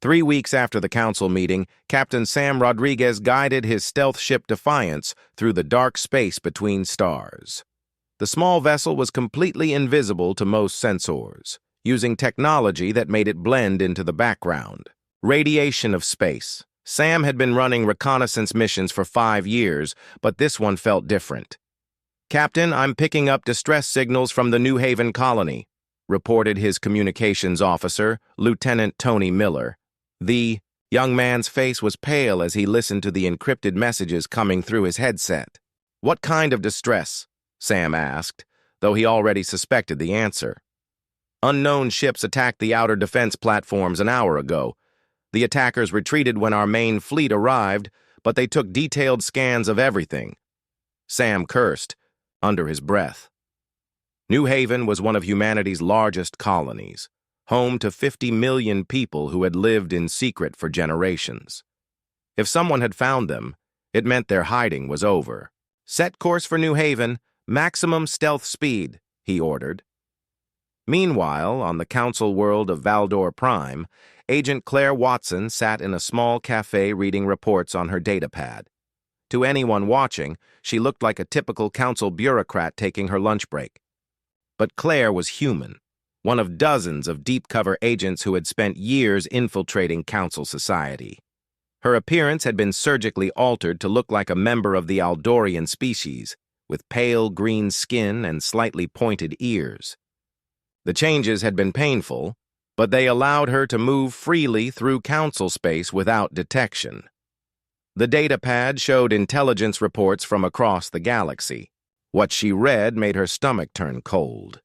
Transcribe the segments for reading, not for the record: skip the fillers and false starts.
3 weeks after the council meeting, Captain Sam Rodriguez guided his stealth ship Defiance through the dark space between stars. The small vessel was completely invisible to most sensors, using technology that made it blend into the background. Radiation of space. Sam had been running reconnaissance missions for 5 years, but this one felt different. "Captain, I'm picking up distress signals from the New Haven colony," reported his communications officer, Lieutenant Tony Miller. The young man's face was pale as he listened to the encrypted messages coming through his headset. "What kind of distress?" Sam asked, though he already suspected the answer. "Unknown ships attacked the outer defense platforms an hour ago. The attackers retreated when our main fleet arrived, but they took detailed scans of everything." Sam cursed, under his breath. New Haven was one of humanity's largest colonies, home to 50 million people who had lived in secret for generations. If someone had found them, it meant their hiding was over. "Set course for New Haven, maximum stealth speed," he ordered. Meanwhile, on the council world of Valdor Prime, Agent Claire Watson sat in a small cafe reading reports on her datapad. To anyone watching, she looked like a typical council bureaucrat taking her lunch break. But Claire was human, one of dozens of deep-cover agents who had spent years infiltrating council society. Her appearance had been surgically altered to look like a member of the Aldorian species, with pale green skin and slightly pointed ears. The changes had been painful, but they allowed her to move freely through council space without detection. The datapad showed intelligence reports from across the galaxy. What she read made her stomach turn cold.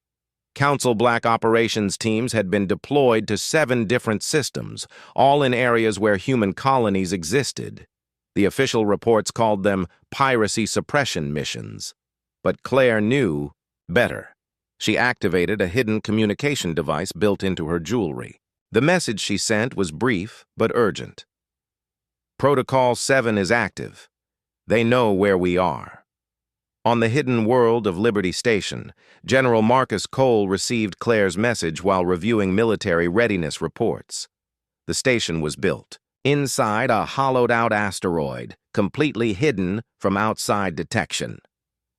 Council Black operations teams had been deployed to 7 different systems, all in areas where human colonies existed. The official reports called them piracy suppression missions. But Claire knew better. She activated a hidden communication device built into her jewelry. The message she sent was brief but urgent. "Protocol 7 is active. They know where we are." On the hidden world of Liberty Station, General Marcus Cole received Claire's message while reviewing military readiness reports. The station was built inside a hollowed-out asteroid, completely hidden from outside detection.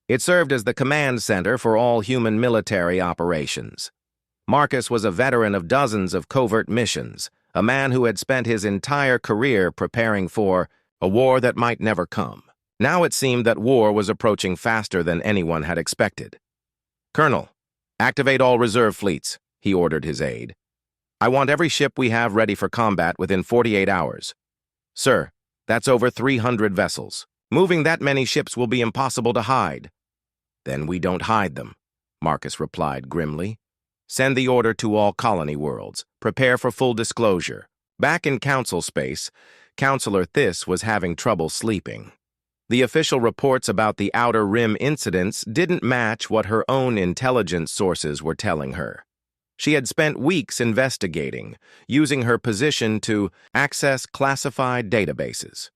It served as the command center for all human military operations. Marcus was a veteran of dozens of covert missions, a man who had spent his entire career preparing for a war that might never come. Now it seemed that war was approaching faster than anyone had expected. "Colonel, activate all reserve fleets," he ordered his aide. "I want every ship we have ready for combat within 48 hours. Sir, that's over 300 vessels. Moving that many ships will be impossible to hide." "Then we don't hide them," Marcus replied grimly. "Send the order to all colony worlds. Prepare for full disclosure." Back in council space, Counselor Thiss was having trouble sleeping. The official reports about the Outer Rim incidents didn't match what her own intelligence sources were telling her. She had spent weeks investigating, using her position to access classified databases.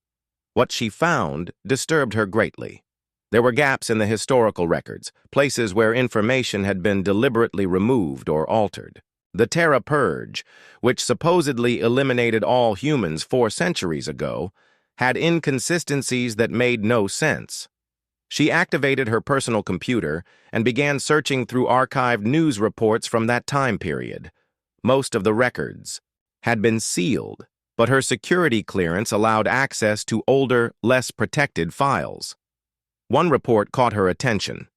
What she found disturbed her greatly. There were gaps in the historical records, places where information had been deliberately removed or altered. The Terra Purge, which supposedly eliminated all humans 4 centuries ago, had inconsistencies that made no sense. She activated her personal computer and began searching through archived news reports from that time period. Most of the records had been sealed, but her security clearance allowed access to older, less protected files. One report caught her attention.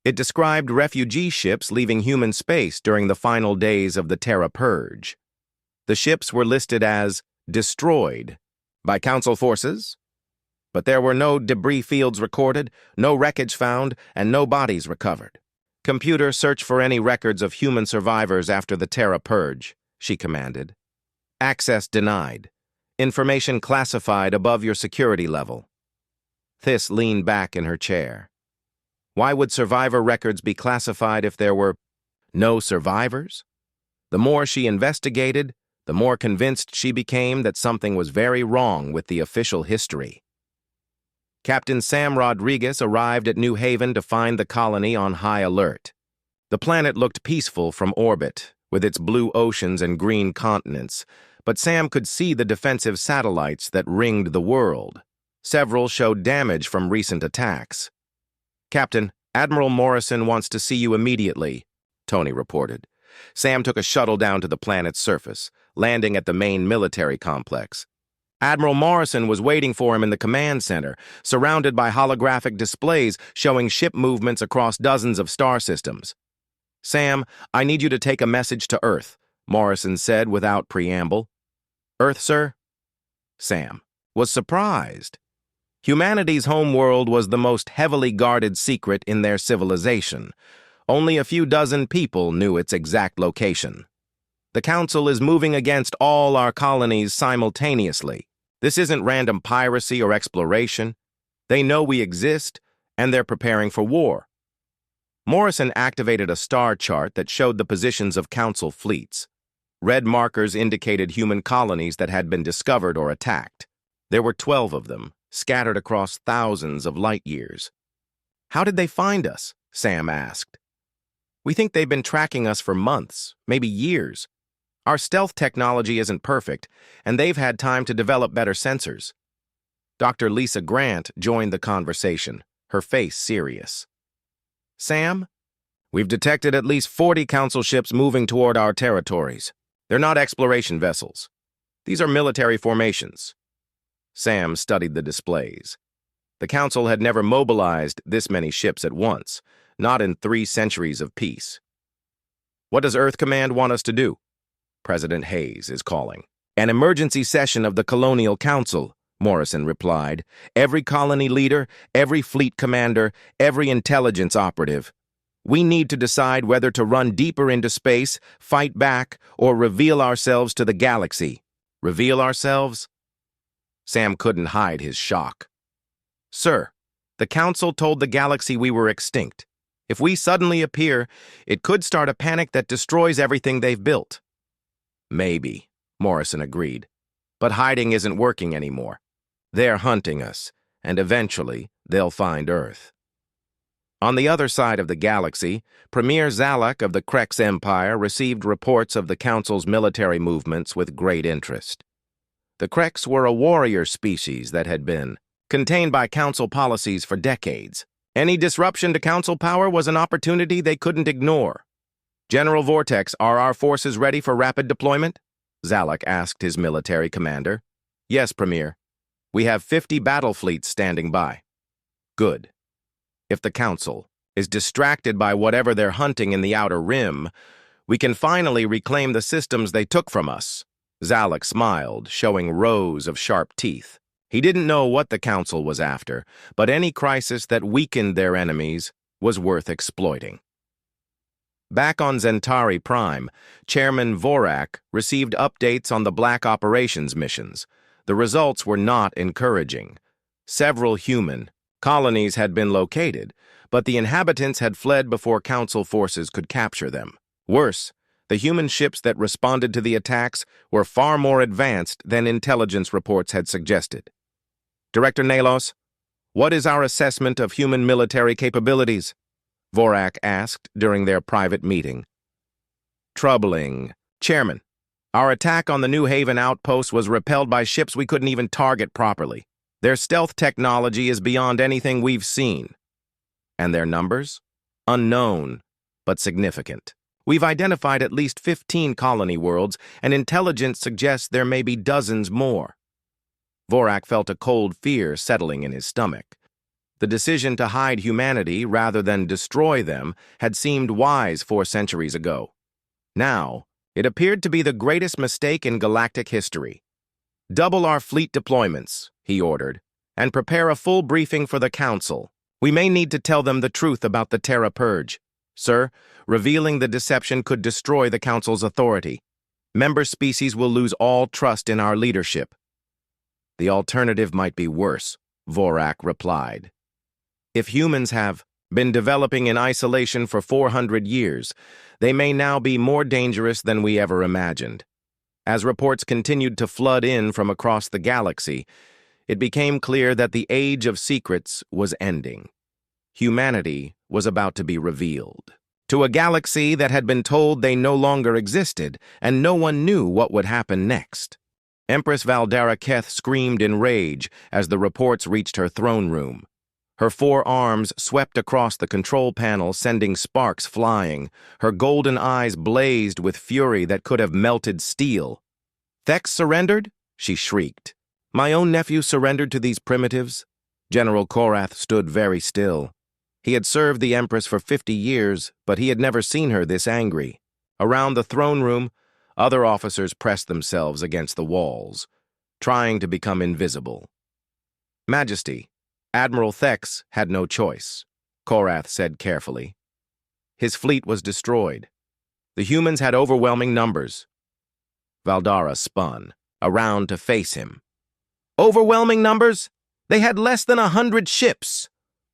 It described refugee ships leaving human space during the final days of the Terra Purge. The ships were listed as destroyed by Council forces, but there were no debris fields recorded, no wreckage found, and no bodies recovered. "Computer, search for any records of human survivors after the Terra Purge," she commanded. "Access denied. Information classified above your security level." Thiss leaned back in her chair. Why would survivor records be classified if there were no survivors? The more she investigated, the more convinced she became that something was very wrong with the official history. Captain Sam Rodriguez arrived at New Haven to find the colony on high alert. The planet looked peaceful from orbit, with its blue oceans and green continents, but Sam could see the defensive satellites that ringed the world. Several showed damage from recent attacks. "Captain, Admiral Morrison wants to see you immediately," Tony reported. Sam took a shuttle down to the planet's surface, landing at the main military complex. Admiral Morrison was waiting for him in the command center, surrounded by holographic displays showing ship movements across dozens of star systems. "Sam, I need you to take a message to Earth," Morrison said without preamble. "Earth, sir?" Sam was surprised. Humanity's homeworld was the most heavily guarded secret in their civilization. Only a few dozen people knew its exact location. "The Council is moving against all our colonies simultaneously. This isn't random piracy or exploration. They know we exist, and they're preparing for war." Morrison activated a star chart that showed the positions of Council fleets. Red markers indicated human colonies that had been discovered or attacked. There were 12 of them, scattered across thousands of light years. "How did they find us?" Sam asked. "We think they've been tracking us for months, maybe years. Our stealth technology isn't perfect, and they've had time to develop better sensors." Dr. Lisa Grant joined the conversation, her face serious. "Sam, we've detected at least 40 Council ships moving toward our territories. They're not exploration vessels. These are military formations." Sam studied the displays. The Council had never mobilized this many ships at once, not in 3 centuries of peace. "What does Earth Command want us to do?" "President Hayes is calling." "An emergency session of the Colonial Council," Morrison replied. "Every colony leader, every fleet commander, every intelligence operative. We need to decide whether to run deeper into space, fight back, or reveal ourselves to the galaxy." "Reveal ourselves?" Sam couldn't hide his shock. "Sir, the Council told the galaxy we were extinct. If we suddenly appear, it could start a panic that destroys everything they've built." "Maybe," Morrison agreed. "But hiding isn't working anymore. They're hunting us, and eventually they'll find Earth." On the other side of the galaxy, Premier Zalak of the Krex Empire received reports of the Council's military movements with great interest. The Krex were a warrior species that had been contained by Council policies for decades. Any disruption to Council power was an opportunity they couldn't ignore. "General Vortex, are our forces ready for rapid deployment?" Zalak asked his military commander. "Yes, Premier. We have 50 battle fleets standing by." "Good. If the Council is distracted by whatever they're hunting in the Outer Rim, we can finally reclaim the systems they took from us." Zalak smiled, showing rows of sharp teeth. He didn't know what the Council was after, but any crisis that weakened their enemies was worth exploiting. Back on Zentari Prime, Chairman Vorak received updates on the Black Operations missions. The results were not encouraging. Several human colonies had been located, but the inhabitants had fled before Council forces could capture them. Worse, the human ships that responded to the attacks were far more advanced than intelligence reports had suggested. "Director Nalos, what is our assessment of human military capabilities?" Vorak asked during their private meeting. "Troubling. Chairman, our attack on the New Haven outpost was repelled by ships we couldn't even target properly. Their stealth technology is beyond anything we've seen. And their numbers? Unknown, but significant. We've identified at least 15 colony worlds, and intelligence suggests there may be dozens more." Vorak felt a cold fear settling in his stomach. The decision to hide humanity rather than destroy them had seemed wise 4 centuries ago. Now, it appeared to be the greatest mistake in galactic history. "Double our fleet deployments," he ordered, "and prepare a full briefing for the Council. We may need to tell them the truth about the Terra Purge. Sir, revealing the deception could destroy the Council's authority. Member species will lose all trust in our leadership." "The alternative might be worse," Vorak replied. "If humans have been developing in isolation for 400 years, they may now be more dangerous than we ever imagined." As reports continued to flood in from across the galaxy, it became clear that the age of secrets was ending. Humanity was about to be revealed to a galaxy that had been told they no longer existed, and no one knew what would happen next. Empress Valdara Keth screamed in rage as the reports reached her throne room. Her 4 arms swept across the control panel, sending sparks flying. Her golden eyes blazed with fury that could have melted steel. "Thex surrendered?" she shrieked. "My own nephew surrendered to these primitives?" General Korath stood very still. He had served the Empress for 50 years, but he had never seen her this angry. Around the throne room, other officers pressed themselves against the walls, trying to become invisible. "Majesty, Admiral Thex had no choice," Korath said carefully. "His fleet was destroyed. The humans had overwhelming numbers." Valdara spun around to face him. "Overwhelming numbers? They had less than 100 ships."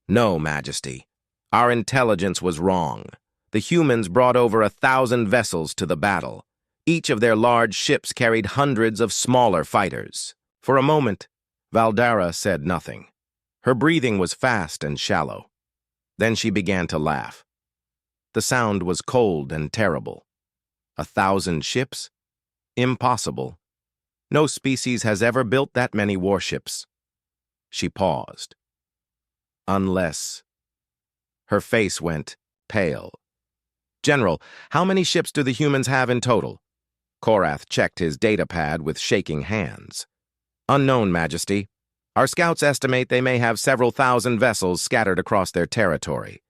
"No, Majesty. Our intelligence was wrong. The humans brought over 1,000 vessels to the battle. Each of their large ships carried hundreds of smaller fighters." For a moment, Valdara said nothing. Her breathing was fast and shallow. Then she began to laugh. The sound was cold and terrible. 1,000 ships? Impossible. No species has ever built that many warships. She paused. Unless... Her face went pale. "General, how many ships do the humans have in total?" Korath checked his datapad with shaking hands. "Unknown, Majesty. Our scouts estimate they may have several thousand vessels scattered across their territory."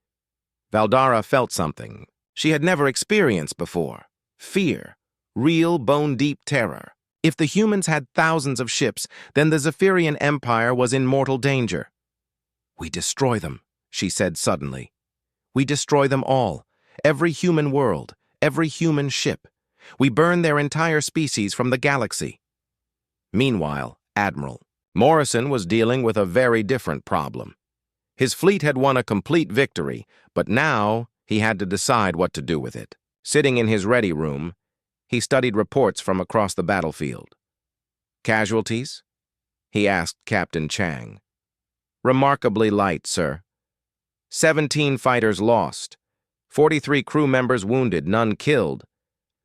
Valdara felt something she had never experienced before. Fear. Real, bone-deep terror. If the humans had thousands of ships, then the Zephyrian Empire was in mortal danger. "We destroy them," she said suddenly. "We destroy them all. Every human world, every human ship. We burn their entire species from the galaxy." Meanwhile, Admiral Morrison was dealing with a very different problem. His fleet had won a complete victory, but now he had to decide what to do with it. Sitting in his ready room, he studied reports from across the battlefield. "Casualties?" he asked Captain Chang. "Remarkably light, sir. 17 fighters lost. 43 crew members wounded, none killed.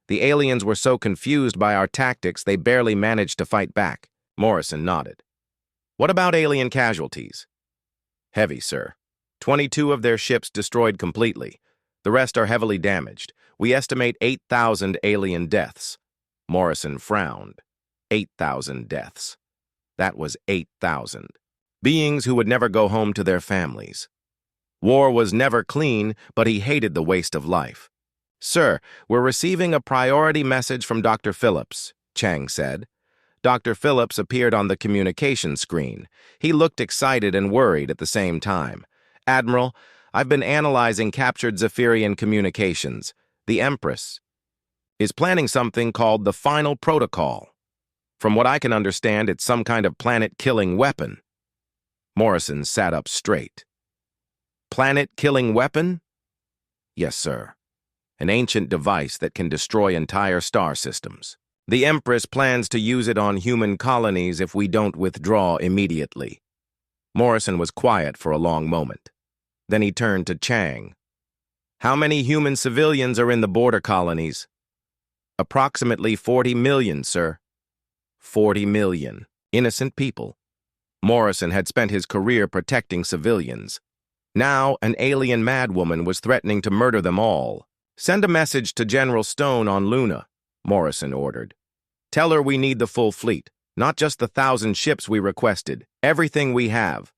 The aliens were so confused by our tactics they barely managed to fight back." Morrison nodded. "What about alien casualties?" "Heavy, sir. 22 of their ships destroyed completely. The rest are heavily damaged. We estimate 8,000 alien deaths." Morrison frowned. 8,000 deaths. That was 8,000. Beings who would never go home to their families. War was never clean, but he hated the waste of life. "Sir, we're receiving a priority message from Dr. Phillips," Chang said. Dr. Phillips appeared on the communication screen. He looked excited and worried at the same time. "Admiral, I've been analyzing captured Zephyrian communications. The Empress is planning something called the Final Protocol. From what I can understand, it's some kind of planet-killing weapon." Morrison sat up straight. "Planet-killing weapon?" "Yes, sir. An ancient device that can destroy entire star systems. The Empress plans to use it on human colonies if we don't withdraw immediately." Morrison was quiet for a long moment. Then he turned to Chang. "How many human civilians are in the border colonies?" "Approximately 40 million, sir." 40 million. Innocent people. Morrison had spent his career protecting civilians. Now, an alien madwoman was threatening to murder them all. "Send a message to General Stone on Luna," Morrison ordered. "Tell her we need the full fleet, not just the 1,000 ships we requested, everything we have."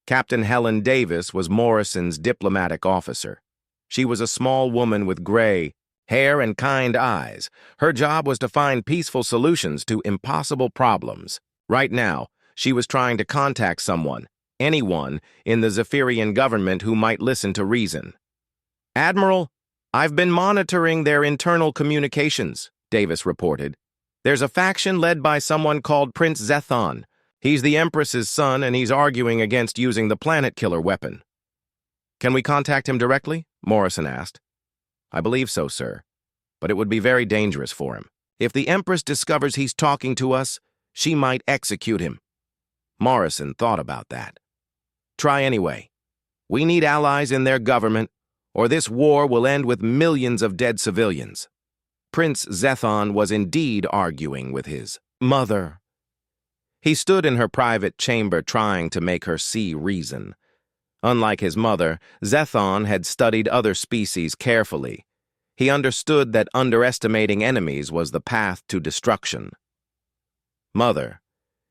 Captain Helen Davis was Morrison's diplomatic officer. She was a small woman with gray hair and kind eyes. Her job was to find peaceful solutions to impossible problems. Right now, she was trying to contact someone, anyone, in the Zephyrian government who might listen to reason. "Admiral, I've been monitoring their internal communications," Davis reported. "There's a faction led by someone called Prince Zethon. He's the Empress's son, and he's arguing against using the planet-killer weapon." "Can we contact him directly?" Morrison asked. "I believe so, sir. But it would be very dangerous for him. If the Empress discovers he's talking to us, she might execute him." Morrison thought about that. "Try anyway. We need allies in their government, or this war will end with millions of dead civilians." Prince Zethon was indeed arguing with his Mother. He stood in her private chamber trying to make her see reason. Unlike his mother, Zethon had studied other species carefully. He understood that underestimating enemies was the path to destruction. Mother,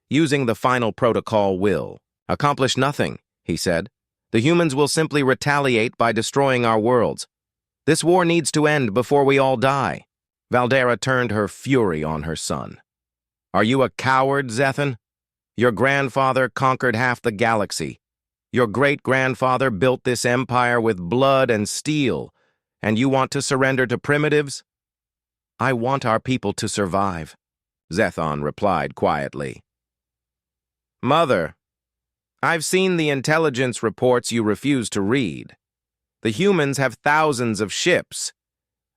using the final protocol will accomplish nothing, he said. The humans will simply retaliate by destroying our worlds. This war needs to end before we all die. Valdera turned her fury on her son. Are you a coward, Zethon? Your grandfather conquered half the galaxy. Your great-grandfather built this empire with blood and steel, and you want to surrender to primitives? I want our people to survive, Zethon replied quietly. Mother, I've seen the intelligence reports you refuse to read. The humans have thousands of ships.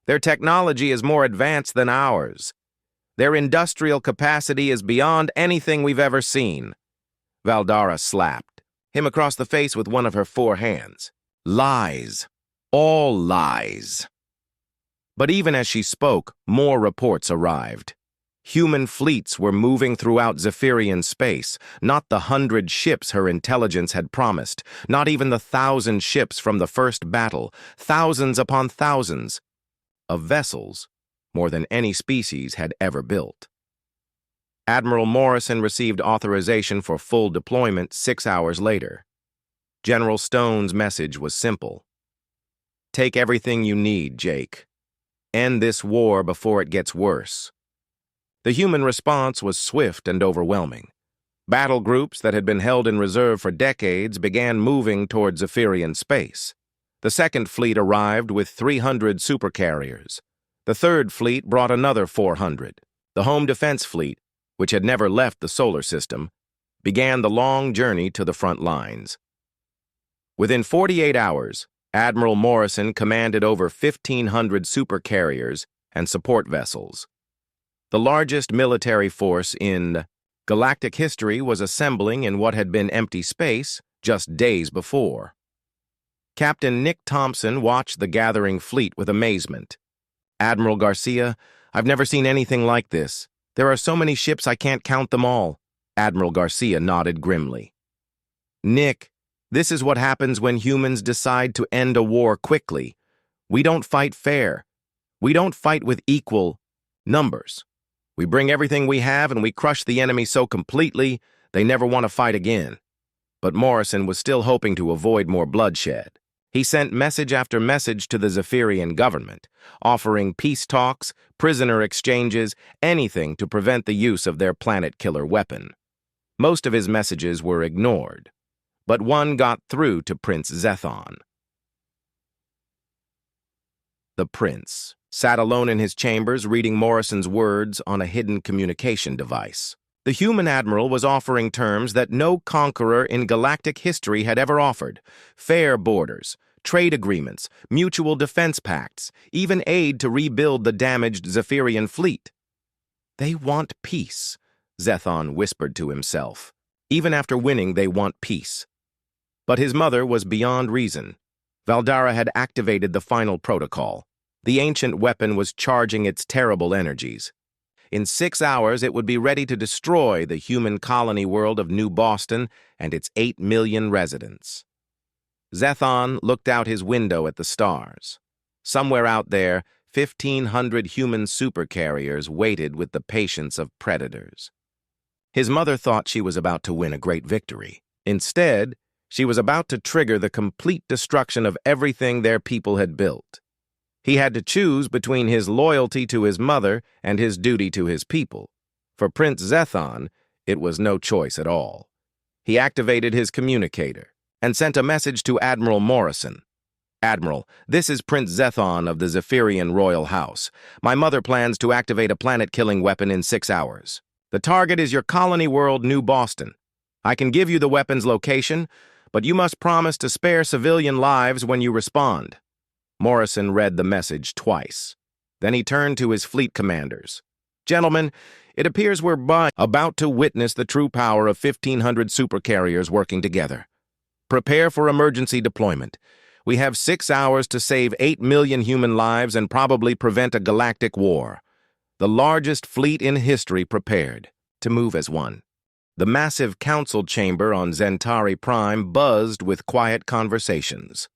Their technology is more advanced than ours. Their industrial capacity is beyond anything we've ever seen. Valdara slapped him across the face with one of her 4 hands. Lies. All lies. But even as she spoke, more reports arrived. Human fleets were moving throughout Zephyrian space, not the 100 ships her intelligence had promised, not even the 1,000 ships from the first battle, thousands upon thousands of vessels, more than any species had ever built. Admiral Morrison received authorization for full deployment 6 hours later. General Stone's message was simple. Take everything you need, Jake. End this war before it gets worse. The human response was swift and overwhelming. Battle groups that had been held in reserve for decades began moving toward Zephyrian space. The Second Fleet arrived with 300 supercarriers. The Third Fleet brought another 400. The Home Defense Fleet, which had never left the solar system, began the long journey to the front lines. Within 48 hours, Admiral Morrison commanded over 1,500 supercarriers and support vessels. The largest military force in galactic history was assembling in what had been empty space just days before. Captain Nick Thompson watched the gathering fleet with amazement. Admiral Garcia, I've never seen anything like this. There are so many ships I can't count them all. Admiral Garcia nodded grimly. Nick, this is what happens when humans decide to end a war quickly. We don't fight fair. We don't fight with equal numbers. We bring everything we have and we crush the enemy so completely they never want to fight again. But Morrison was still hoping to avoid more bloodshed. He sent message after message to the Zephyrian government, offering peace talks, prisoner exchanges, anything to prevent the use of their planet-killer weapon. Most of his messages were ignored, but one got through to Prince Zethon. The prince sat alone in his chambers reading Morrison's words on a hidden communication device. The human admiral was offering terms that no conqueror in galactic history had ever offered: fair borders, trade agreements, mutual defense pacts, even aid to rebuild the damaged Zephyrian fleet. They want peace, Zethon whispered to himself. Even after winning, they want peace. But his mother was beyond reason. Valdara had activated the final protocol. The ancient weapon was charging its terrible energies. In 6 hours, it would be ready to destroy the human colony world of New Boston and its 8 million residents. Zethon looked out his window at the stars. Somewhere out there, 1,500 human supercarriers waited with the patience of predators. His mother thought she was about to win a great victory. Instead, she was about to trigger the complete destruction of everything their people had built. He had to choose between his loyalty to his mother and his duty to his people. For Prince Zethon, it was no choice at all. He activated his communicator and sent a message to Admiral Morrison. Admiral, this is Prince Zethon of the Zephyrian Royal House. My mother plans to activate a planet-killing weapon in 6 hours. The target is your colony world, New Boston. I can give you the weapon's location, but you must promise to spare civilian lives when you respond. Morrison read the message twice. Then he turned to his fleet commanders. Gentlemen, it appears we're about to witness the true power of 1,500 supercarriers working together. Prepare for emergency deployment. We have 6 hours to save 8 million human lives and probably prevent a galactic war. The largest fleet in history prepared. to move as one. The massive council chamber on Zentari Prime buzzed with quiet conversations.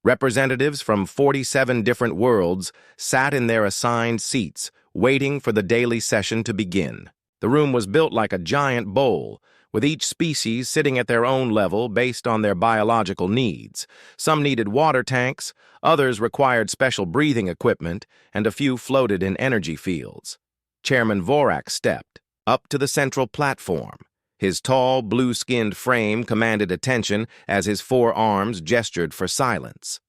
Representatives from 47 different worlds sat in their assigned seats, waiting for the daily session to begin. The room was built like a giant bowl, with each species sitting at their own level based on their biological needs. Some needed water tanks, others required special breathing equipment, and a few floated in energy fields. Chairman Vorak stepped up to the central platform. His tall, blue-skinned frame commanded attention as his four arms gestured for silence.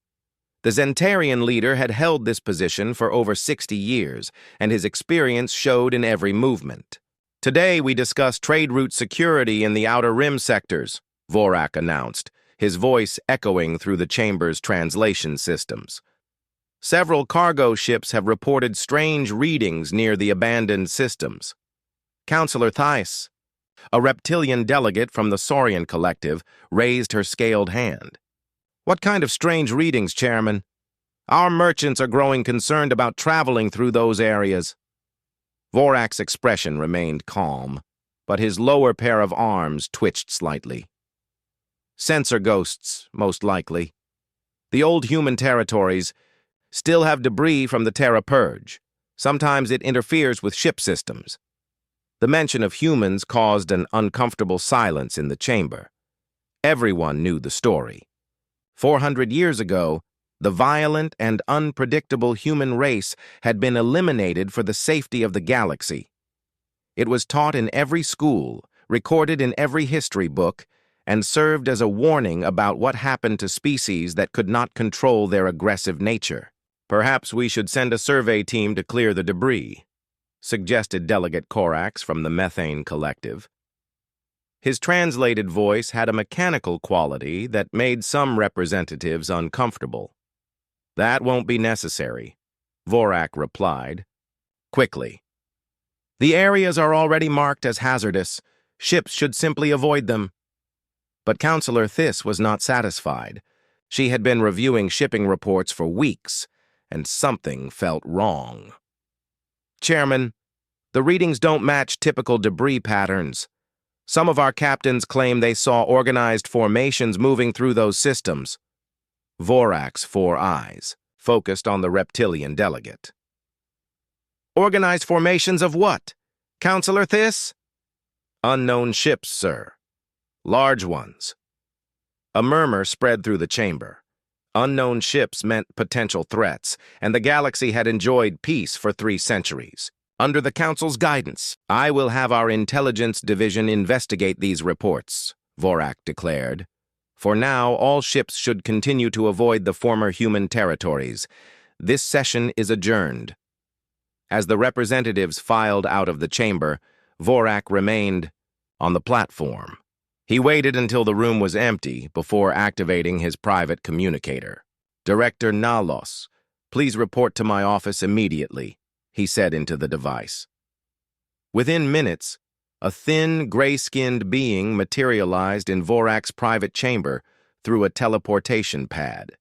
The Zentarian leader had held this position for over 60 years, and his experience showed in every movement. "Today we discuss trade route security in the Outer Rim sectors," Vorak announced, his voice echoing through the chamber's translation systems. "Several cargo ships have reported strange readings near the abandoned systems." Counselor Theiss, a reptilian delegate from the Saurian Collective, raised her scaled hand. "What kind of strange readings, Chairman? Our merchants are growing concerned about traveling through those areas." Vorak's expression remained calm, but his lower pair of arms twitched slightly. "Sensor ghosts, most likely. The old human territories still have debris from the Terra Purge. Sometimes it interferes with ship systems." The mention of humans caused an uncomfortable silence in the chamber. Everyone knew the story. 400 years ago, the violent and unpredictable human race had been eliminated for the safety of the galaxy. It was taught in every school, recorded in every history book, and served as a warning about what happened to species that could not control their aggressive nature. "Perhaps we should send a survey team to clear the debris," suggested Delegate Corax from the Methane Collective. His translated voice had a mechanical quality that made some representatives uncomfortable. "That won't be necessary," Vorak replied. "Quickly. The areas are already marked as hazardous. Ships should simply avoid them." But Counselor Theiss was not satisfied. She had been reviewing shipping reports for weeks, and something felt wrong. "Chairman, the readings don't match typical debris patterns. Some of our captains claim they saw organized formations moving through those systems." Vorak's four eyes focused on the reptilian delegate. "Organized formations of what, Counselor Theiss?" "Unknown ships, sir. Large ones." A murmur spread through the chamber. Unknown ships meant potential threats, and the galaxy had enjoyed peace for 3 centuries. "Under the Council's guidance, I will have our Intelligence Division investigate these reports," Vorak declared. "For now, all ships should continue to avoid the former human territories. This session is adjourned." As the representatives filed out of the chamber, Vorak remained on the platform. He waited until the room was empty before activating his private communicator. "Director Nalos, please report to my office immediately," he said into the device. Within minutes, a thin, gray-skinned being materialized in Vorak's private chamber through a teleportation pad.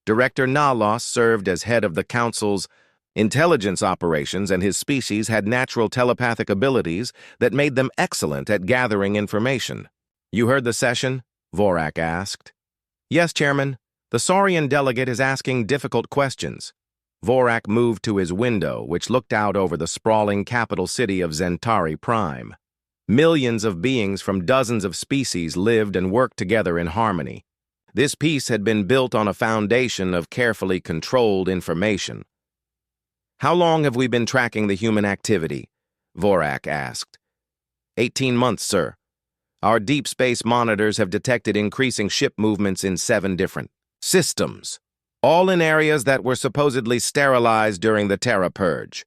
Director Nalos served as head of the Council's intelligence operations, and his species had natural telepathic abilities that made them excellent at gathering information. "You heard the session?" Vorak asked. "Yes, Chairman. The Saurian delegate is asking difficult questions." Vorak moved to his window, which looked out over the sprawling capital city of Zentari Prime. Millions of beings from dozens of species lived and worked together in harmony. This peace had been built on a foundation of carefully controlled information. "How long have we been tracking the human activity?" Vorak asked. 18 months, sir. Our deep space monitors have detected increasing ship movements in 7 different systems, all in areas that were supposedly sterilized during the Terra Purge."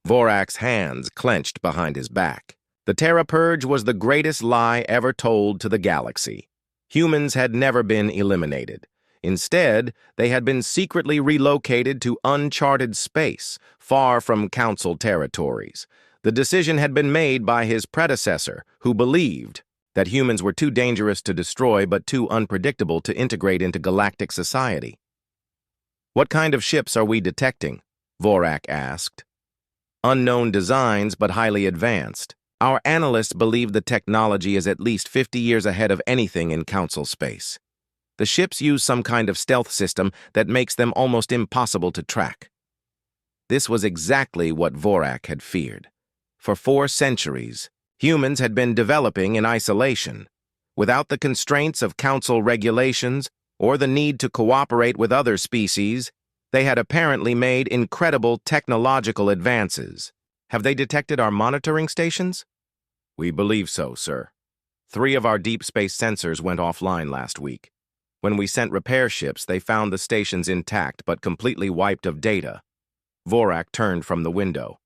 Vorak's hands clenched behind his back. The Terra Purge was the greatest lie ever told to the galaxy. Humans had never been eliminated. Instead, they had been secretly relocated to uncharted space, far from Council territories. The decision had been made by his predecessor, who believed that humans were too dangerous to destroy but too unpredictable to integrate into galactic society. "What kind of ships are we detecting?" Vorak asked. "Unknown designs but highly advanced. Our analysts believe the technology is at least 50 years ahead of anything in Council space. The ships use some kind of stealth system that makes them almost impossible to track. This was exactly what Vorak had feared. For 4 centuries, humans had been developing in isolation, without the constraints of Council regulations or the need to cooperate with other species. They had apparently made incredible technological advances. Have they detected our monitoring stations? We believe so, sir. 3 of our deep space sensors went offline last week. When we sent repair ships, they found the stations intact but completely wiped of data. Vorak turned from the window.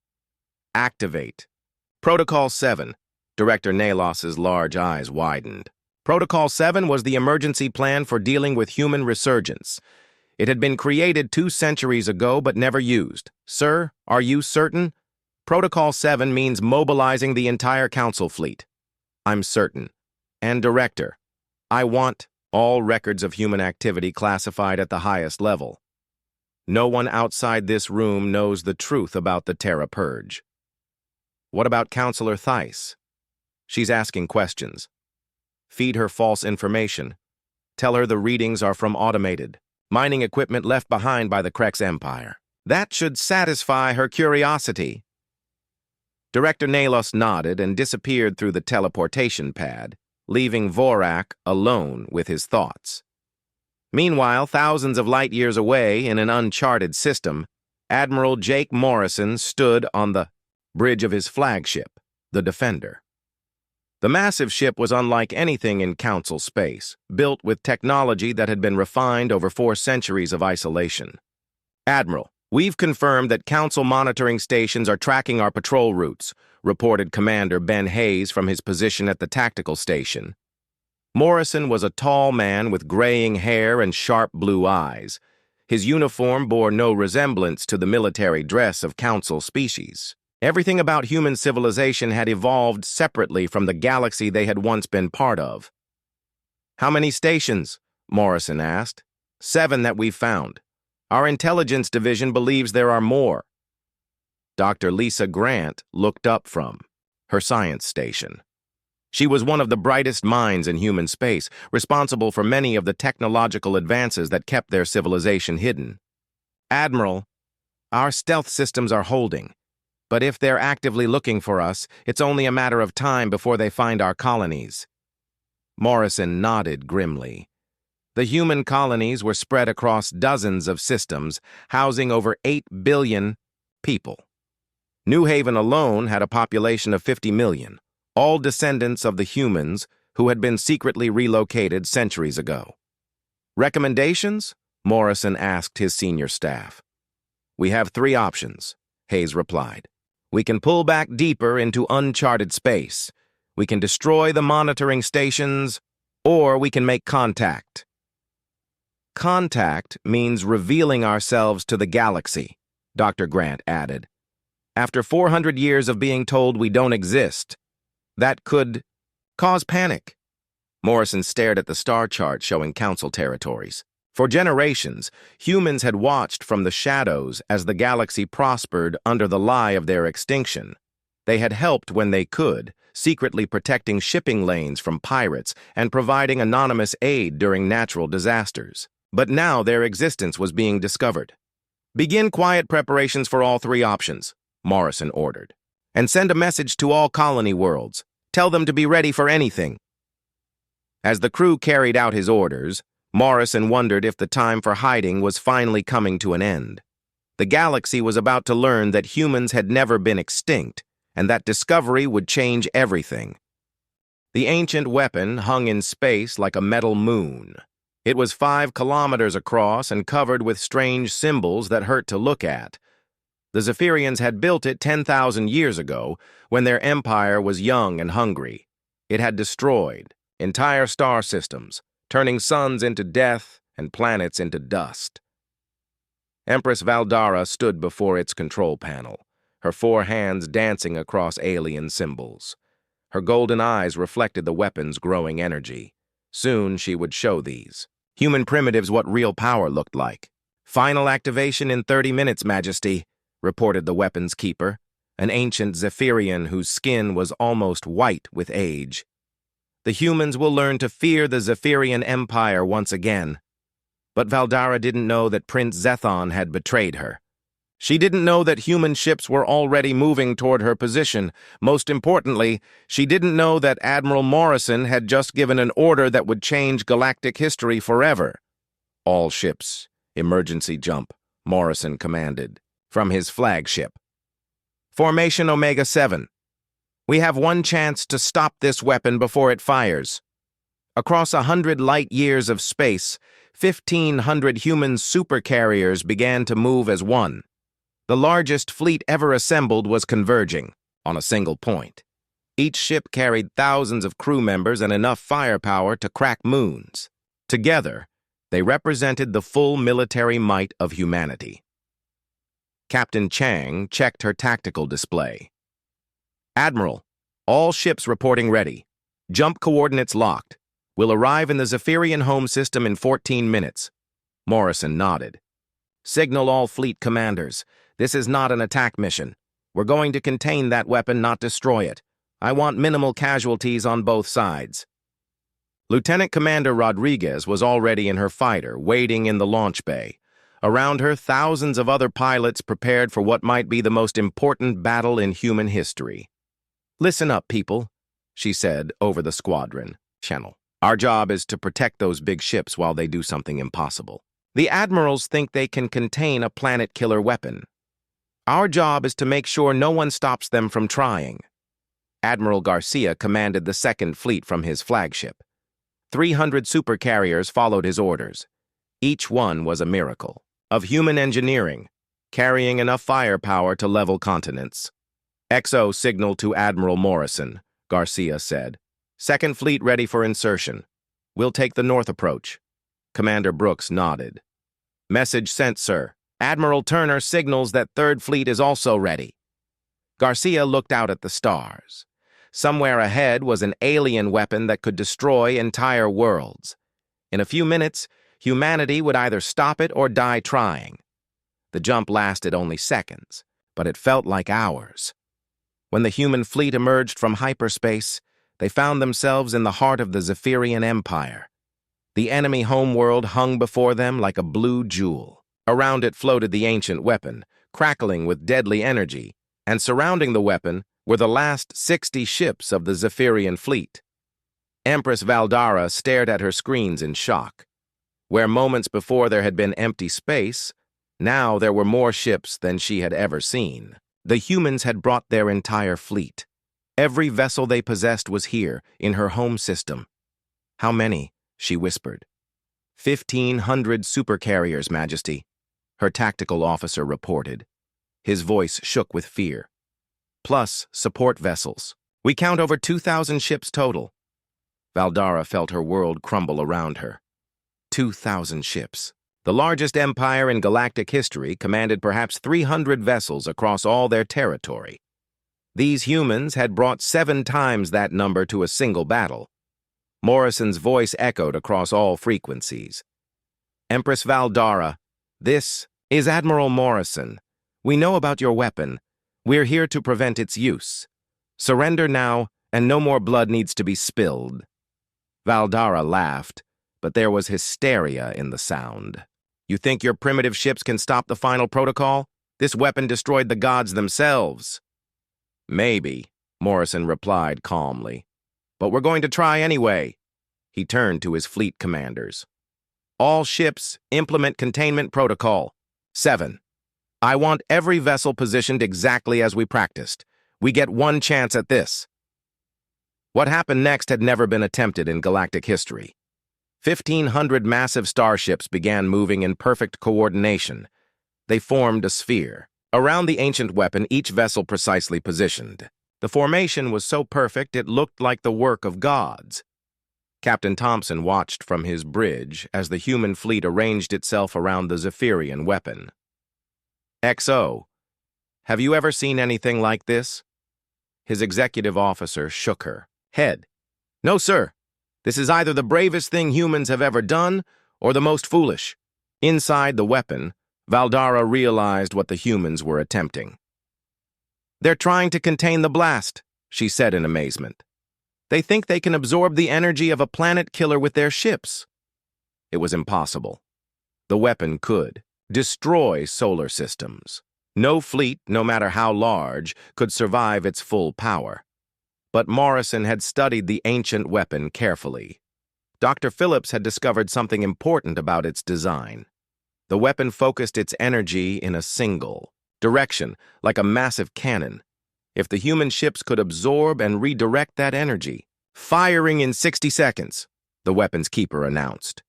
Activate. Protocol 7. Director Nalos's large eyes widened. Protocol 7 was the emergency plan for dealing with human resurgence. It had been created 2 centuries ago but never used. Sir, are you certain? Protocol 7 means mobilizing the entire Council fleet. I'm certain. And Director, I want all records of human activity classified at the highest level. No one outside this room knows the truth about the Terra Purge. What about Counselor Theiss? She's asking questions. Feed her false information. Tell her the readings are from automated mining equipment left behind by the Krex Empire. That should satisfy her curiosity. Director Nalos nodded and disappeared through the teleportation pad, leaving Vorak alone with his thoughts. Meanwhile, thousands of light years away in an uncharted system, Admiral Jake Morrison stood on the bridge of his flagship, the Defender. The massive ship was unlike anything in Council space, built with technology that had been refined over 4 centuries of isolation. Admiral, we've confirmed that Council monitoring stations are tracking our patrol routes, reported Commander Ben Hayes from his position at the tactical station. Morrison was a tall man with graying hair and sharp blue eyes. His uniform bore no resemblance to the military dress of Council species. Everything about human civilization had evolved separately from the galaxy they had once been part of. How many stations? Morrison asked. 7 that we've found. Our intelligence division believes there are more. Dr. Lisa Grant looked up from her science station. She was one of the brightest minds in human space, responsible for many of the technological advances that kept their civilization hidden. Admiral, our stealth systems are holding, but if they're actively looking for us, it's only a matter of time before they find our colonies. Morrison nodded grimly. The human colonies were spread across dozens of systems, housing over 8 billion people. New Haven alone had a population of 50 million. All descendants of the humans who had been secretly relocated centuries ago. Recommendations? Morrison asked his senior staff. We have 3 options, Hayes replied. We can pull back deeper into uncharted space. We can destroy the monitoring stations, or we can make contact. Contact means revealing ourselves to the galaxy, Dr. Grant added. After 400 years of being told we don't exist, that could cause panic. Morrison stared at the star chart showing Council territories. For generations, humans had watched from the shadows as the galaxy prospered under the lie of their extinction. They had helped when they could, secretly protecting shipping lanes from pirates and providing anonymous aid during natural disasters. But now their existence was being discovered. Begin quiet preparations for all 3 options, Morrison ordered. And send a message to all colony worlds. Tell them to be ready for anything. As the crew carried out his orders, Morrison wondered if the time for hiding was finally coming to an end. The galaxy was about to learn that humans had never been extinct, and that discovery would change everything. The ancient weapon hung in space like a metal moon. It was 5 kilometers across and covered with strange symbols that hurt to look at. The Zephyrians had built it 10,000 years ago, when their empire was young and hungry. It had destroyed entire star systems, turning suns into death and planets into dust. Empress Valdara stood before its control panel, her 4 hands dancing across alien symbols. Her golden eyes reflected the weapon's growing energy. Soon she would show these human primitives what real power looked like. Final activation in 30 minutes, Majesty, reported the weapon's keeper. an ancient Zephyrian whose skin was almost white with age. The humans will learn to fear the Zephyrian Empire once again. But Valdara didn't know that Prince Zethon had betrayed her. She didn't know that human ships were already moving toward her position. Most importantly, she didn't know that Admiral Morrison had just given an order that would change galactic history forever. "All ships, emergency jump," Morrison commanded, from his flagship. "Formation Omega-7. We have one chance to stop this weapon before it fires." Across 100 light-years of space, 1,500 human supercarriers began to move as one. The largest fleet ever assembled was converging on a single point. Each ship carried thousands of crew members and enough firepower to crack moons. Together, they represented the full military might of humanity. Captain Chang checked her tactical display. "Admiral, all ships reporting ready. Jump coordinates locked. We'll arrive in the Zephyrian home system in 14 minutes. Morrison nodded. "Signal all fleet commanders. This is not an attack mission. We're going to contain that weapon, not destroy it. I want minimal casualties on both sides." Lieutenant Commander Rodriguez was already in her fighter, waiting in the launch bay. Around her, thousands of other pilots prepared for what might be the most important battle in human history. "Listen up, people," she said over the squadron channel. "Our job is to protect those big ships while they do something impossible. The admirals think they can contain a planet-killer weapon. Our job is to make sure no one stops them from trying." Admiral Garcia commanded the Second Fleet from his flagship. 300 supercarriers followed his orders. Each one was a miracle of human engineering, carrying enough firepower to level continents. "XO signaled to Admiral Morrison," Garcia said. "Second Fleet ready for insertion. We'll take the north approach." Commander Brooks nodded. "Message sent, sir. Admiral Turner signals that Third Fleet is also ready." Garcia looked out at the stars. Somewhere ahead was an alien weapon that could destroy entire worlds. In a few minutes, humanity would either stop it or die trying. The jump lasted only seconds, but it felt like hours. When the human fleet emerged from hyperspace, they found themselves in the heart of the Zephyrian Empire. The enemy homeworld hung before them like a blue jewel. Around it floated the ancient weapon, crackling with deadly energy, and surrounding the weapon were the last 60 ships of the Zephyrian fleet. Empress Valdara stared at her screens in shock. Where moments before there had been empty space, now there were more ships than she had ever seen. The humans had brought their entire fleet. Every vessel they possessed was here, in her home system. "How many?" she whispered. 1,500 supercarriers, Majesty," her tactical officer reported. His voice shook with fear. "Plus support vessels. We count over 2,000 ships total." Valdara felt her world crumble around her. 2,000 ships. The largest empire in galactic history commanded perhaps 300 vessels across all their territory. These humans had brought 7 times that number to a single battle. Morrison's voice echoed across all frequencies. "Empress Valdara, this is Admiral Morrison. We know about your weapon. We're here to prevent its use. Surrender now, and no more blood needs to be spilled." Valdara laughed, but there was hysteria in the sound. "You think your primitive ships can stop the final protocol? This weapon destroyed the gods themselves." "Maybe," Morrison replied calmly. "But we're going to try anyway." He turned to his fleet commanders. "All ships, implement containment protocol. 7. I want every vessel positioned exactly as we practiced. We get one chance at this." What happened next had never been attempted in galactic history. 1,500 massive starships began moving in perfect coordination. They formed a sphere. Around the ancient weapon, each vessel precisely positioned. The formation was so perfect it looked like the work of gods. Captain Thompson watched from his bridge as the human fleet arranged itself around the Zephyrian weapon. "XO, have you ever seen anything like this?" His executive officer shook her head. "No, sir. This is either the bravest thing humans have ever done or the most foolish." Inside the weapon, Valdara realized what the humans were attempting. "They're trying to contain the blast," she said in amazement. "They think they can absorb the energy of a planet killer with their ships." It was impossible. The weapon could destroy solar systems. No fleet, no matter how large, could survive its full power. But Morrison had studied the ancient weapon carefully. Dr. Phillips had discovered something important about its design. The weapon focused its energy in a single direction, like a massive cannon. If the human ships could absorb and redirect that energy, "Firing in 60 seconds, the weapon's keeper announced.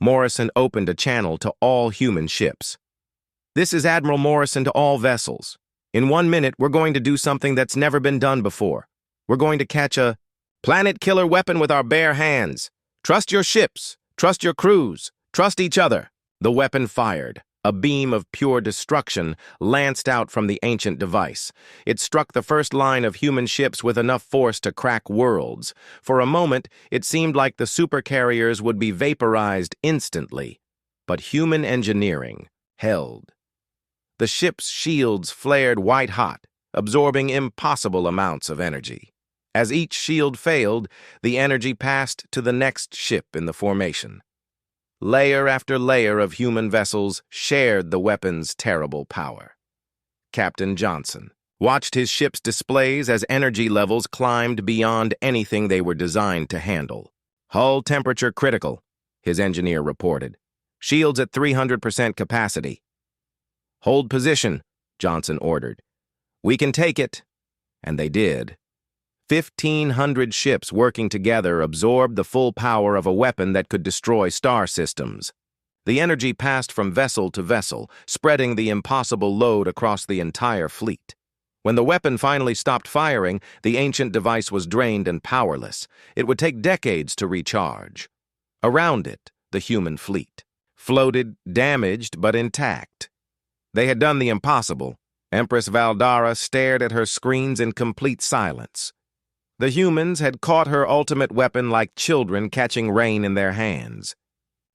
Morrison opened a channel to all human ships. "This is Admiral Morrison to all vessels. In 1 minute, we're going to do something that's never been done before. We're going to catch a planet-killer weapon with our bare hands. Trust your ships, trust your crews, trust each other." The weapon fired. A beam of pure destruction lanced out from the ancient device. It struck the first line of human ships with enough force to crack worlds. For a moment, it seemed like the supercarriers would be vaporized instantly. But human engineering held. The ship's shields flared white-hot, absorbing impossible amounts of energy. As each shield failed, the energy passed to the next ship in the formation. Layer after layer of human vessels shared the weapon's terrible power. Captain Johnson watched his ship's displays as energy levels climbed beyond anything they were designed to handle. "Hull temperature critical," his engineer reported. "Shields at 300% capacity." "Hold position," Johnson ordered. "We can take it." And they did. 1,500 ships working together absorbed the full power of a weapon that could destroy star systems. The energy passed from vessel to vessel, spreading the impossible load across the entire fleet. When the weapon finally stopped firing, the ancient device was drained and powerless. It would take decades to recharge. Around it, the human fleet floated, damaged but intact. They had done the impossible. Empress Valdara stared at her screens in complete silence. The humans had caught her ultimate weapon like children catching rain in their hands.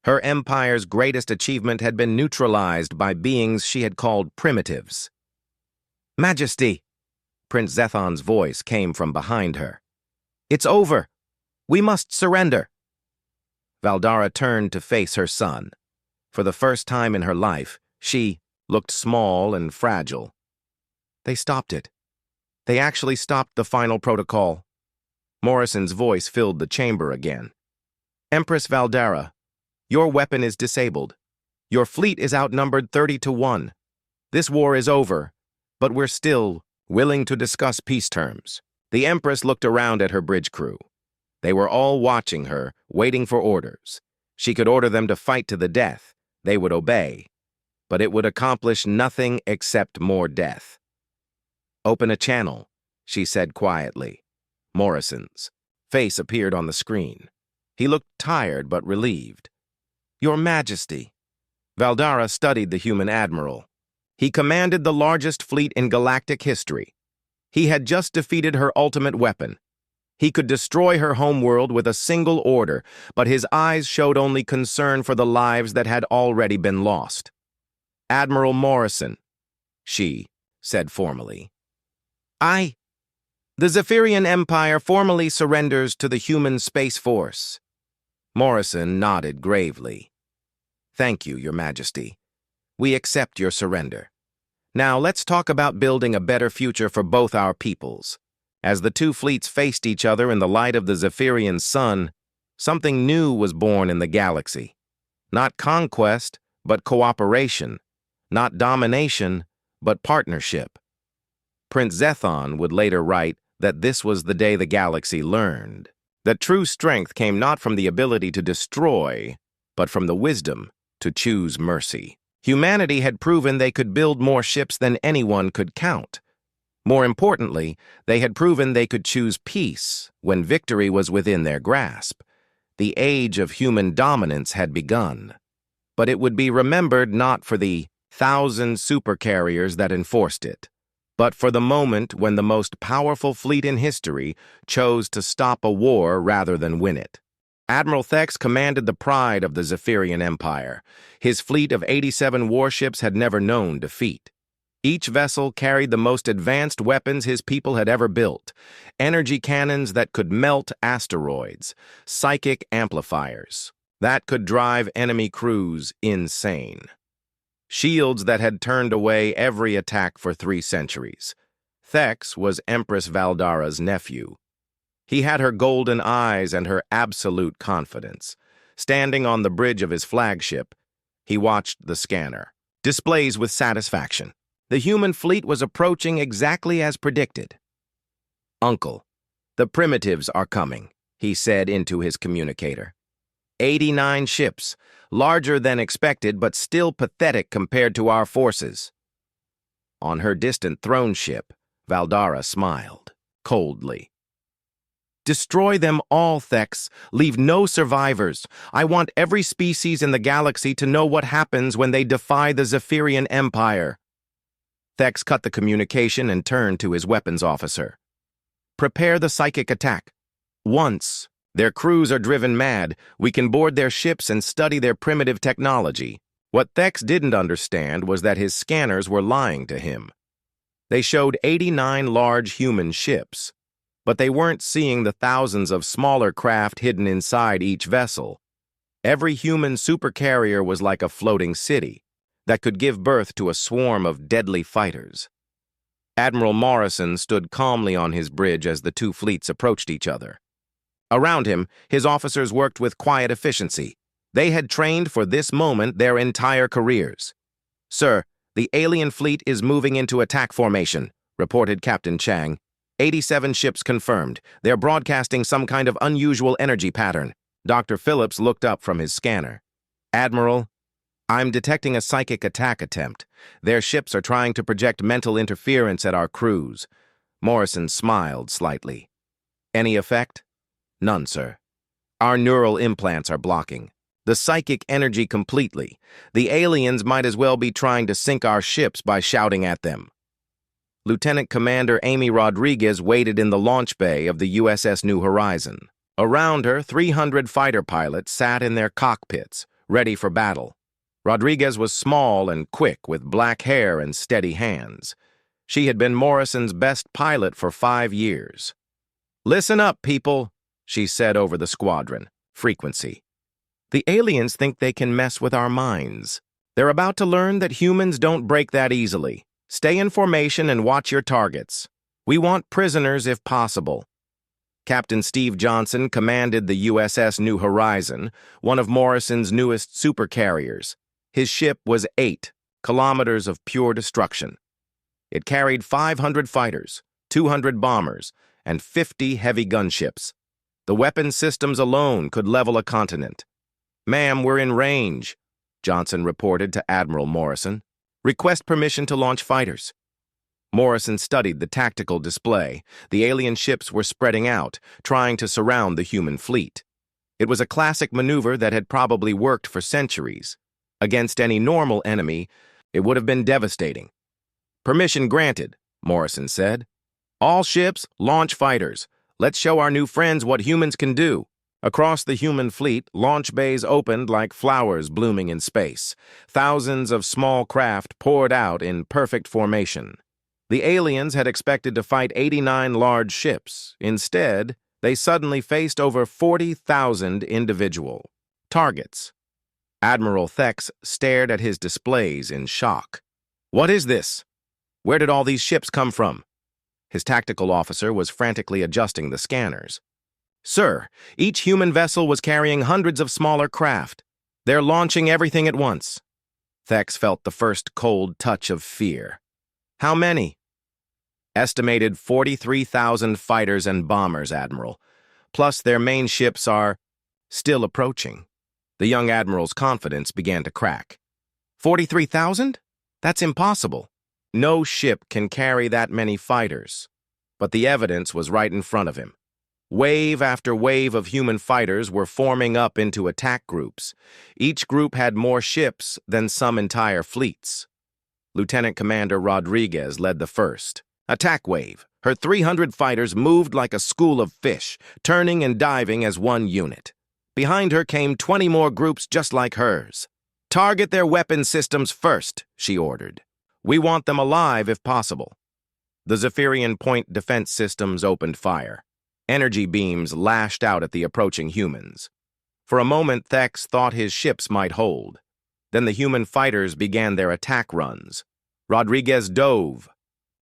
Her empire's greatest achievement had been neutralized by beings she had called primitives. "Majesty!" Prince Zethon's voice came from behind her. "It's over. We must surrender." Valdara turned to face her son. For the first time in her life, she looked small and fragile. "They stopped it. They actually stopped the final protocol." Morrison's voice filled the chamber again. "Empress Valdara, your weapon is disabled. Your fleet is outnumbered 30-1. This war is over, but we're still willing to discuss peace terms." The Empress looked around at her bridge crew. They were all watching her, waiting for orders. She could order them to fight to the death. They would obey. But it would accomplish nothing except more death. "Open a channel," she said quietly. Morrison's face appeared on the screen. He looked tired but relieved. "Your Majesty." Valdara studied the human admiral. He commanded the largest fleet in galactic history. He had just defeated her ultimate weapon. He could destroy her homeworld with a single order, but his eyes showed only concern for the lives that had already been lost. "Admiral Morrison," she said formally. "The Zephyrian Empire formally surrenders to the human Space Force." Morrison nodded gravely. "Thank you, Your Majesty. We accept your surrender. Now let's talk about building a better future for both our peoples." As the two fleets faced each other in the light of the Zephyrian sun, something new was born in the galaxy. Not conquest, but cooperation. Not domination, but partnership. Prince Zethon would later write that this was the day the galaxy learned that true strength came not from the ability to destroy, but from the wisdom to choose mercy. Humanity had proven they could build more ships than anyone could count. More importantly, they had proven they could choose peace when victory was within their grasp. The age of human dominance had begun. But it would be remembered not for the 1,000 supercarriers that enforced it, but for the moment when the most powerful fleet in history chose to stop a war rather than win it. Admiral Thex commanded the pride of the Zephyrian Empire. His fleet of 87 warships had never known defeat. Each vessel carried the most advanced weapons his people had ever built: energy cannons that could melt asteroids, psychic amplifiers that could drive enemy crews insane, shields that had turned away every attack for 3 centuries. Thex was Empress Valdara's nephew. He had her golden eyes and her absolute confidence. Standing on the bridge of his flagship, he watched the scanner, displays with satisfaction. The human fleet was approaching exactly as predicted. "Uncle, the primitives are coming," he said into his communicator. 89 ships, larger than expected but still pathetic compared to our forces. On her distant throne ship, Valdara smiled, coldly. "Destroy them all, Thex. Leave no survivors. I want every species in the galaxy to know what happens when they defy the Zephyrian Empire." Thex cut the communication and turned to his weapons officer. "Prepare the psychic attack. Once their crews are driven mad, we can board their ships and study their primitive technology." What Thex didn't understand was that his scanners were lying to him. They showed 89 large human ships, but they weren't seeing the thousands of smaller craft hidden inside each vessel. Every human supercarrier was like a floating city that could give birth to a swarm of deadly fighters. Admiral Morrison stood calmly on his bridge as the 2 fleets approached each other. Around him, his officers worked with quiet efficiency. They had trained for this moment their entire careers. "Sir, the alien fleet is moving into attack formation," reported Captain Chang. 87 ships confirmed. They're broadcasting some kind of unusual energy pattern. Dr. Phillips looked up from his scanner. "Admiral, I'm detecting a psychic attack attempt. Their ships are trying to project mental interference at our crews." Morrison smiled slightly. "Any effect?" "None, sir. Our neural implants are blocking the psychic energy completely. The aliens might as well be trying to sink our ships by shouting at them." Lieutenant Commander Amy Rodriguez waited in the launch bay of the USS New Horizon. Around her, 300 fighter pilots sat in their cockpits, ready for battle. Rodriguez was small and quick, with black hair and steady hands. She had been Morrison's best pilot for 5 years. "Listen up, people," she said over the squadron frequency. "The aliens think they can mess with our minds. They're about to learn that humans don't break that easily. Stay in formation and watch your targets. We want prisoners if possible." Captain Steve Johnson commanded the USS New Horizon, one of Morrison's newest supercarriers. His ship was 8 kilometers of pure destruction. It carried 500 fighters, 200 bombers, and 50 heavy gunships. The weapon systems alone could level a continent. "Ma'am, we're in range," Johnson reported to Admiral Morrison. "Request permission to launch fighters." Morrison studied the tactical display. The alien ships were spreading out, trying to surround the human fleet. It was a classic maneuver that had probably worked for centuries. Against any normal enemy, it would have been devastating. "Permission granted," Morrison said. "All ships, launch fighters. Let's show our new friends what humans can do." Across the human fleet, launch bays opened like flowers blooming in space. Thousands of small craft poured out in perfect formation. The aliens had expected to fight 89 large ships. Instead, they suddenly faced over 40,000 individual targets. Admiral Thex stared at his displays in shock. "What is this? Where did all these ships come from?" His tactical officer was frantically adjusting the scanners. "Sir, each human vessel was carrying hundreds of smaller craft. They're launching everything at once." Thex felt the first cold touch of fear. "How many?" "Estimated 43,000 fighters and bombers, Admiral. Plus their main ships are still approaching." The young admiral's confidence began to crack. 43,000? That's impossible. No ship can carry that many fighters. But the evidence was right in front of him. Wave after wave of human fighters were forming up into attack groups. Each group had more ships than some entire fleets. Lieutenant Commander Rodriguez led the first. Attack wave. Her 300 fighters moved like a school of fish, turning and diving as one unit. Behind her came 20 more groups just like hers. "Target their weapon systems first," she ordered. We want them alive if possible. The Zephyrian point defense systems opened fire. Energy beams lashed out at the approaching humans. For a moment, Thex thought his ships might hold. Then the human fighters began their attack runs. Rodriguez dove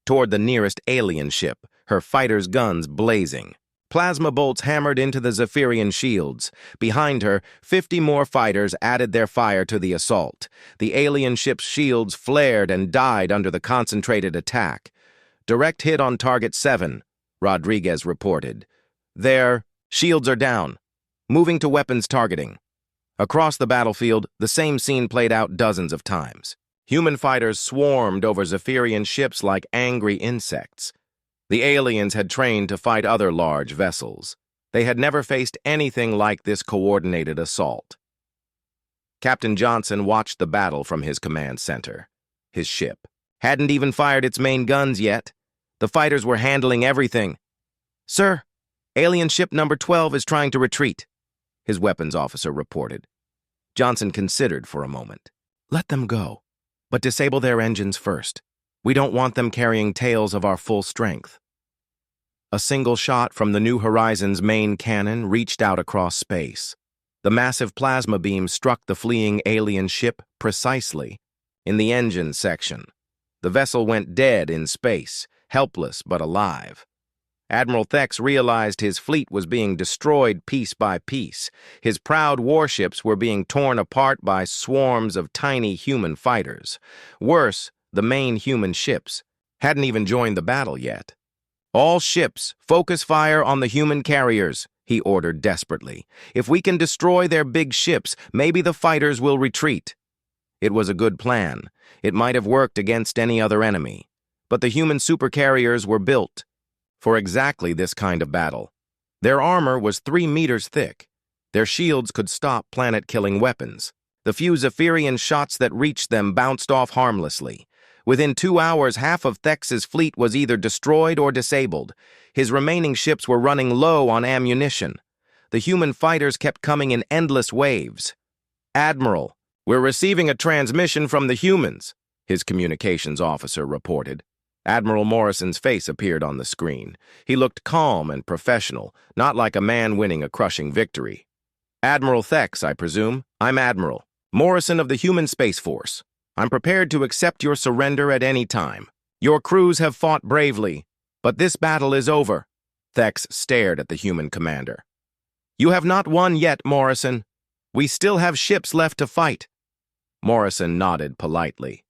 toward the nearest alien ship, her fighters' guns blazing. Plasma bolts hammered into the Zephyrian shields. Behind her, 50 more fighters added their fire to the assault. The alien ship's shields flared and died under the concentrated attack. Direct hit on Target 7, Rodriguez reported. Their shields are down. Moving to weapons targeting. Across the battlefield, the same scene played out dozens of times. Human fighters swarmed over Zephyrian ships like angry insects. The aliens had trained to fight other large vessels. They had never faced anything like this coordinated assault. Captain Johnson watched the battle from his command center. His ship hadn't even fired its main guns yet. The fighters were handling everything. "Sir, alien ship number 12 is trying to retreat," his weapons officer reported. Johnson considered for a moment. "Let them go, but disable their engines first. We don't want them carrying tales of our full strength." A single shot from the New Horizons main cannon reached out across space. The massive plasma beam struck the fleeing alien ship precisely in the engine section. The vessel went dead in space, helpless but alive. Admiral Thex realized his fleet was being destroyed piece by piece. His proud warships were being torn apart by swarms of tiny human fighters. Worse, the main human ships hadn't even joined the battle yet. "All ships, focus fire on the human carriers," he ordered desperately. "If we can destroy their big ships, maybe the fighters will retreat." It was a good plan. It might have worked against any other enemy. But the human supercarriers were built for exactly this kind of battle. Their armor was 3 meters thick. Their shields could stop planet-killing weapons. The few Zephyrian shots that reached them bounced off harmlessly. Within 2 hours, half of Thex's fleet was either destroyed or disabled. His remaining ships were running low on ammunition. The human fighters kept coming in endless waves. "Admiral, we're receiving a transmission from the humans," his communications officer reported. Admiral Morrison's face appeared on the screen. He looked calm and professional, not like a man winning a crushing victory. "Admiral Thex, I presume. I'm Admiral Morrison of the Human Space Force. I'm prepared to accept your surrender at any time. Your crews have fought bravely, but this battle is over." Thex stared at the human commander. "You have not won yet, Morrison. We still have ships left to fight." Morrison nodded politely.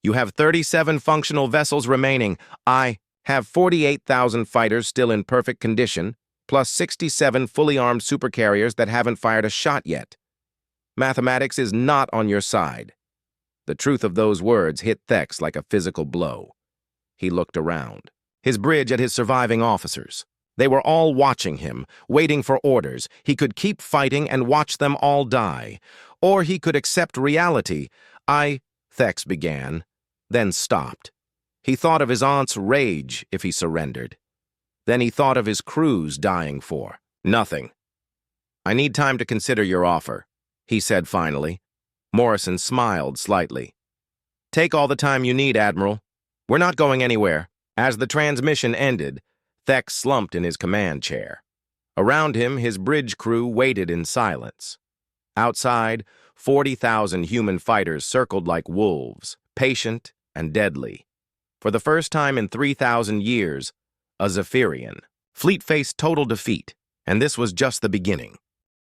"You have 37 functional vessels remaining. I have 48,000 fighters still in perfect condition, plus 67 fully armed supercarriers that haven't fired a shot yet. Mathematics is not on your side." The truth of those words hit Thex like a physical blow. He looked around. His bridge at his surviving officers. They were all watching him, waiting for orders. He could keep fighting and watch them all die. Or he could accept reality. Thex began, then stopped. He thought of his aunt's rage if he surrendered. Then he thought of his crews dying for nothing. "I need time to consider your offer," he said finally. Morrison smiled slightly. "Take all the time you need, Admiral. We're not going anywhere." As the transmission ended, Thex slumped in his command chair. Around him, his bridge crew waited in silence. Outside, 40,000 human fighters circled like wolves, patient and deadly. For the first time in 3,000 years, a Zephyrian fleet faced total defeat, and this was just the beginning.